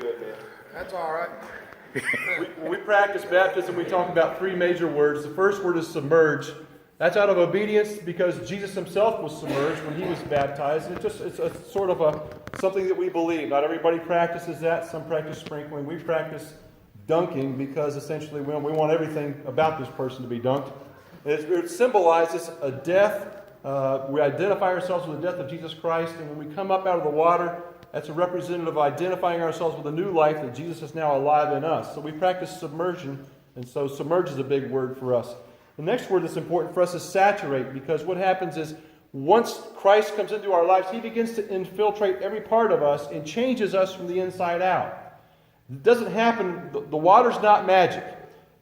good, man. That's all right. When we practice baptism, we talk about three major words. The first word is submerge. That's out of obedience because Jesus himself was submerged when he was baptized. And it's a sort of something that we believe. Not everybody practices that. Some practice sprinkling. We practice dunking because essentially we want everything about this person to be dunked. It symbolizes a death. We identify ourselves with the death of Jesus Christ, and when we come up out of the water, that's a representative of identifying ourselves with a new life that Jesus is now alive in us. So we practice submersion, and so submerge is a big word for us. The next word that's important for us is saturate, because what happens is once Christ comes into our lives, he begins to infiltrate every part of us and changes us from the inside out. It doesn't happen, the water's not magic.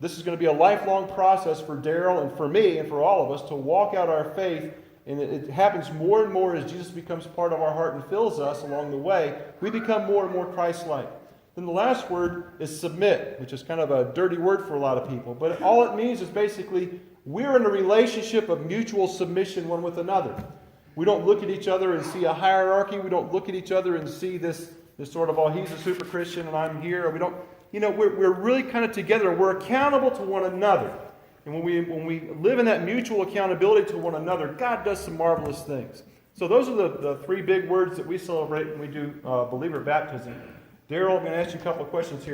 This is going to be a lifelong process for Daryl and for me and for all of us to walk out our faith, and it happens more and more as Jesus becomes part of our heart and fills us along the way. We become more and more Christ-like. Then the last word is submit, which is kind of a dirty word for a lot of people. But all it means is basically we're in a relationship of mutual submission one with another. We don't look at each other and see a hierarchy. We don't look at each other and see this sort of, oh, he's a super Christian and I'm here. Or we don't, we're really kind of together. We're accountable to one another. And when we live in that mutual accountability to one another, God does some marvelous things. So those are the three big words that we celebrate when we do believer baptism. Daryl, I'm going to ask you a couple of questions here.